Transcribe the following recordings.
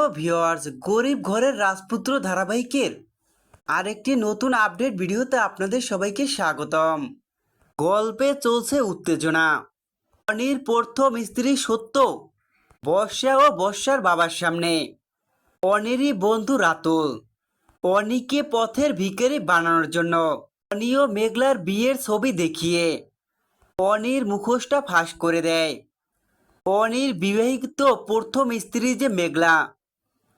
Hello viewers, গরিব ঘরের রাজপুত্র ধারাবাহিকের আরেকটি নতুন আপডেট ভিডিওতে আপনাদের সবাইকে স্বাগতম। গল্পে চলছে উত্তেজনা। অনির প্রথম স্ত্রী সত্য বর্ষা ও বর্ষার বাবার সামনে। অনিরই বন্ধু রাতুল অনিকে পথের ভিখারি বানানোর জন্য অনি ও মেঘলার বিয়ের ছবি দেখিয়ে অনির মুখোশটা ফাঁস করে দেয়। অনির বিবাহিত প্রথম স্ত্রী যে মেঘলা,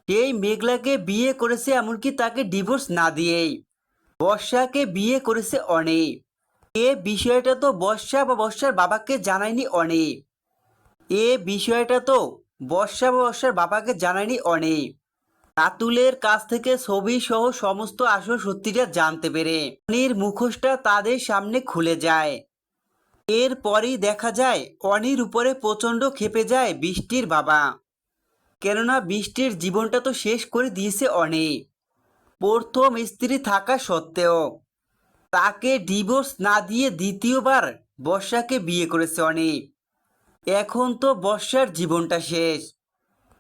এই মেঘলাকে বিয়ে করেছে, এমনকি তাকে ডিভোর্স না দিয়েই বর্ষাকে বিয়ে করেছে অনি। এ বিষয়টা তো বর্ষা বা বর্ষার বাবাকে জানায়নি অনি। এ বিষয়টা তো বর্ষা বা বর্ষার বাবাকে জানায়নি অনি। রাতুলের কাছ থেকে ছবি সহ সমস্ত আসল সত্যিটা জানতে পেরে অনির মুখোশটা তাদের সামনে খুলে যায়। এরপরই দেখা যায় অনির উপরে প্রচণ্ড ক্ষেপে যায় বৃষ্টির বাবা। কেননা বৃষ্টির জীবনটা তো শেষ করে দিয়েছে অনি। প্রথম স্ত্রী থাকা সত্ত্বেও তাকে ডিভোর্স না দিয়ে দ্বিতীয়বার বর্ষাকে বিয়ে করেছে অনি। এখন তো বর্ষার জীবনটা শেষ।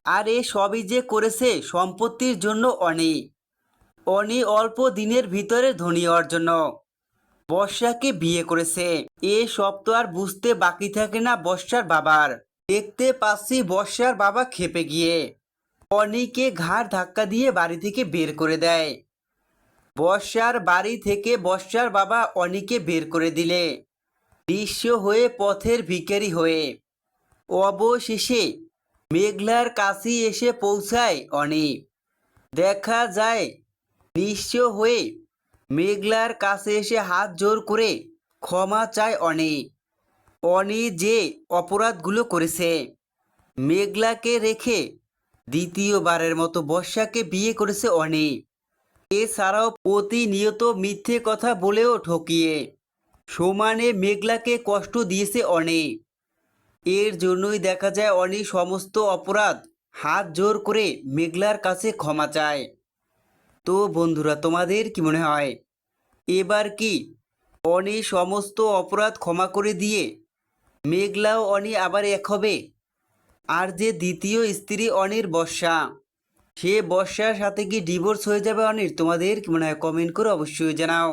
আর এ সবই যে করেছে সম্পত্তির জন্য অনি। অনি অল্প দিনের ভিতরে ধনী হওয়ার জন্য বর্ষাকে বিয়ে করেছে। এ সব তো আর বুঝতে বাকি থাকে না বর্ষার বাবার। দেখতে পাচ্ছি বর্ষার বাবা ক্ষেপে গিয়ে অনিকে ঘাড় ধাক্কা দিয়ে বাড়ি থেকে বের করে দেয়। বর্ষার বাড়ি থেকে বর্ষার বাবা অনিকে বের করে দিলে নিঃস্ব হয়ে পথের ভিখারি হয়ে অবশেষে মেঘলার কাছে এসে পৌঁছায় অনি। দেখা যায় নিঃস্ব হয়ে মেঘলার কাছে এসে হাত জোর করে ক্ষমা চায় অনি। অনি যে অপরাধগুলো করেছে, মেঘলাকে রেখে দ্বিতীয়বারের মতো বর্ষাকে বিয়ে করেছে অনি। এছাড়াও প্রতিনিয়ত মিথ্যে কথা বলেও ঠকিয়ে সমানে মেঘলাকে কষ্ট দিয়েছে অনি। এর জন্যই দেখা যায় অনি সমস্ত অপরাধ হাত জোর করে মেঘলার কাছে ক্ষমা চায়। তো বন্ধুরা, তোমাদের কি মনে হয়, এবার কি অনি সমস্ত অপরাধ ক্ষমা করে দিয়ে মেঘলা ও অনি আবার এক হবে? আর যে দ্বিতীয় স্ত্রী অনির বর্ষা, সে বর্ষার সাথে কি ডিভোর্স হয়ে যাবে অনির? তোমাদের কি মনে হয়, কমেন্ট করে অবশ্যই জানাও।